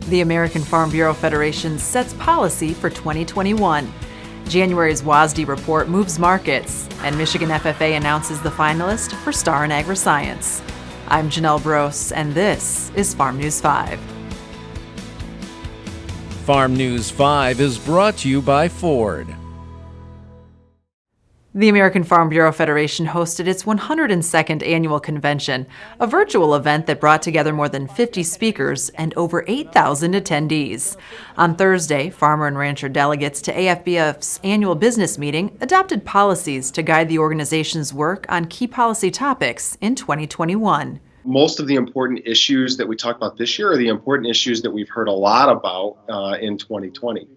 The American Farm Bureau Federation sets policy for 2021. January's WASDE report moves markets, and Michigan FFA announces the finalist for Star in Agriscience. I'm Janelle Brose, and this is Farm News 5. Farm News 5 is brought to you by Ford. The American Farm Bureau Federation hosted its 102nd annual convention, a virtual event that brought together more than 50 speakers and over 8,000 attendees. On Thursday, farmer and rancher delegates to AFBF's annual business meeting adopted policies to guide the organization's work on key policy topics in 2021. Most of the important issues that we talk about this year are the important issues that we've heard a lot about in 2020.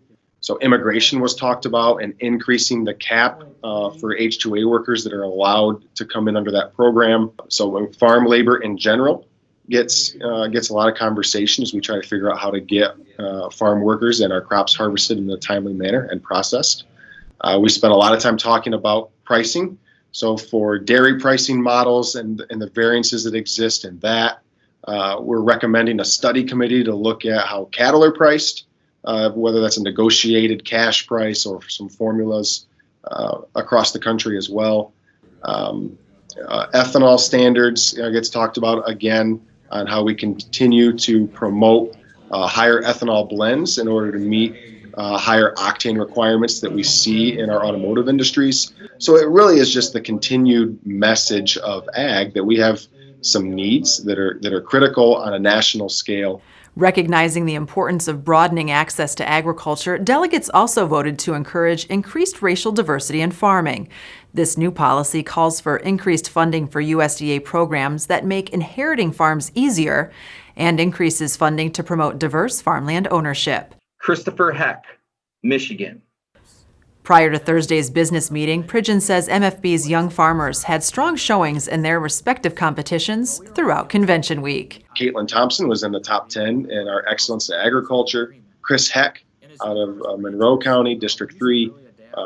So immigration was talked about, and increasing the cap for H-2A workers that are allowed to come in under that program. So when farm labor in general gets a lot of conversation as we try to figure out how to get farm workers and our crops harvested in a timely manner and processed. We spent a lot of time talking about pricing. So for dairy pricing models and the variances that exist in that, we're recommending a study committee to look at how cattle are priced. Whether that's a negotiated cash price or some formulas across the country as well. Ethanol standards gets talked about again on how we continue to promote higher ethanol blends in order to meet higher octane requirements that we see in our automotive industries. So it really is just the continued message of ag that we have some needs that are critical on a national scale. Recognizing the importance of broadening access to agriculture, delegates also voted to encourage increased racial diversity in farming. This new policy calls for increased funding for USDA programs that make inheriting farms easier and increases funding to promote diverse farmland ownership. Christopher Heck, Michigan. Prior to Thursday's business meeting, Pridgeon says MFB's young farmers had strong showings in their respective competitions throughout Convention Week. Caitlin Thompson was in the top 10 in our Excellence in Agriculture. Chris Heck out of Monroe County, District 3,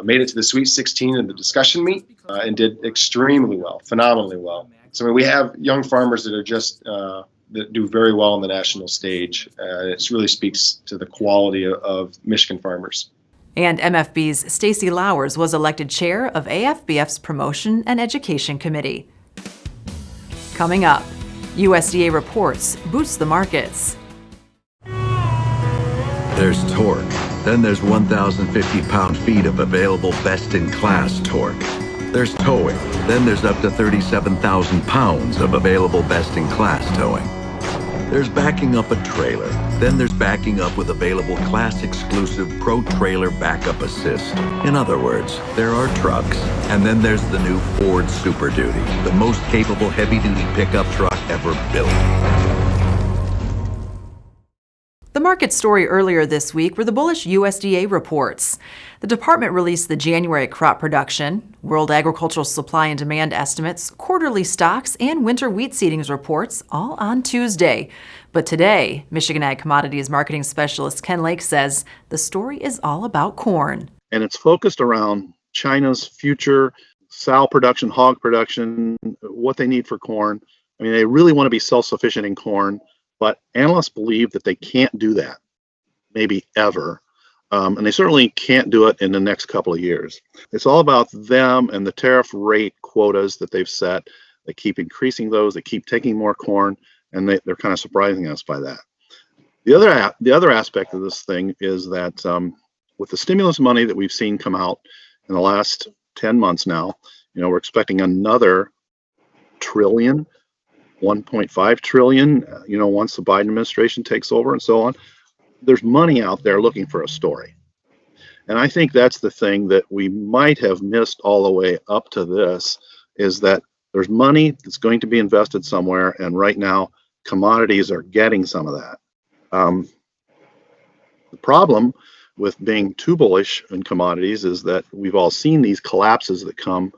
made it to the Sweet 16 in the discussion meet and did extremely well, phenomenally well. So we have young farmers that are just that do very well on the national stage. It really speaks to the quality of Michigan farmers. And MFB's Stacy Lowers was elected chair of AFBF's Promotion and Education Committee. Coming up, USDA reports boost the markets. There's torque. Then there's 1,050 pound-feet of available best-in-class torque. There's towing. Then there's up to 37,000 pounds of available best-in-class towing. There's backing up a trailer. Then there's backing up with available class-exclusive Pro Trailer Backup Assist. In other words, there are trucks, and then there's the new Ford Super Duty, the most capable heavy-duty pickup truck ever built. The market story earlier this week were the bullish USDA reports. The department released the January crop production, World Agricultural Supply and Demand estimates, quarterly stocks, and winter wheat seedings reports all on Tuesday. But today, Michigan Ag Commodities Marketing Specialist Ken Lake says the story is all about corn. And it's focused around China's future sow production, hog production, what they need for corn. I mean, they really want to be self-sufficient in corn. But analysts believe that they can't do that, maybe ever. And they certainly can't do it in the next couple of years. It's all about them and the tariff rate quotas that they've set. They keep increasing those. They keep taking more corn, and they're kind of surprising us by that. The other aspect of this thing is that with the stimulus money that we've seen come out in the last 10 months now, we're expecting another trillion. 1.5 trillion, once the Biden administration takes over and so on. There's money out there looking for a story. And I think that's the thing that we might have missed all the way up to this, is that there's money that's going to be invested somewhere, and right now commodities are getting some of that. The problem with being too bullish in commodities is that we've all seen these collapses that come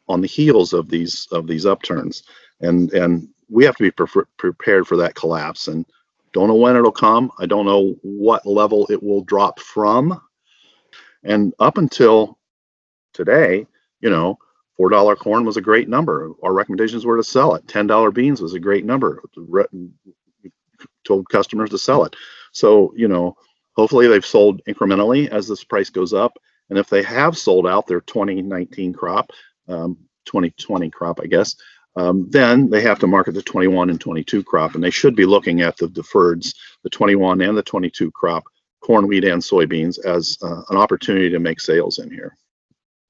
on the heels of these upturns, and we have to be prepared for that collapse. And don't know when it'll come. I don't know what level it will drop from. And up until today, $4 corn was a great number. Our recommendations were to sell it. $10 beans was a great number. We told customers to sell it. So, hopefully they've sold incrementally as this price goes up. And if they have sold out their 2019 crop, 2020 crop, I guess, then they have to market the 21 and 22 crop. And they should be looking at the deferreds, the 21 and the 22 crop, corn, wheat, and soybeans as an opportunity to make sales in here.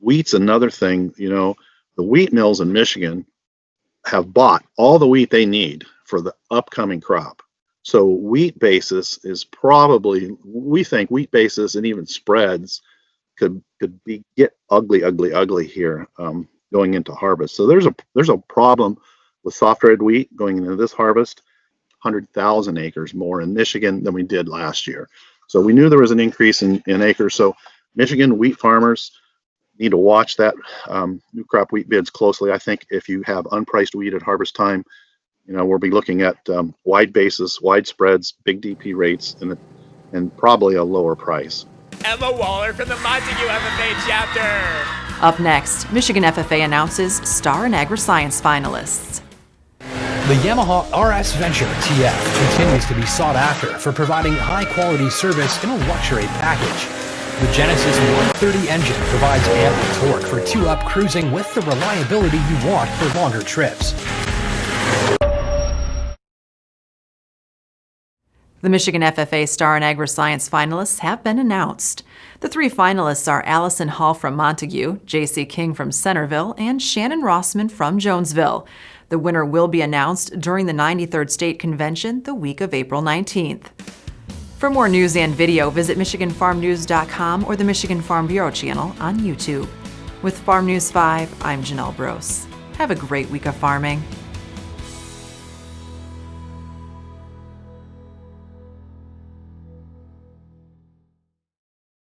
Wheat's another thing. The wheat mills in Michigan have bought all the wheat they need for the upcoming crop. So wheat basis is probably, we think wheat basis and even spreads could get ugly here going into harvest. So there's a problem with soft red wheat going into this harvest, 100,000 acres more in Michigan than we did last year. So we knew there was an increase in acres. So Michigan wheat farmers need to watch that new crop wheat bids closely. I think if you have unpriced wheat at harvest time, we'll be looking at wide basis, wide spreads, big DP rates, and probably a lower price. Emma Waller from the Montague FFA chapter. Up next, Michigan FFA announces Star and Agriscience finalists. The Yamaha RS Venture TF continues to be sought after for providing high-quality service in a luxury package. The Genesis 130 engine provides ample torque for two-up cruising with the reliability you want for longer trips. The Michigan FFA Star and Agriscience finalists have been announced. The 3 finalists are Allison Hall from Montague, J.C. King from Centerville, and Shannon Rossman from Jonesville. The winner will be announced during the 93rd State Convention the week of April 19th. For more news and video, visit MichiganFarmNews.com or the Michigan Farm Bureau channel on YouTube. With Farm News 5, I'm Janelle Brose. Have a great week of farming.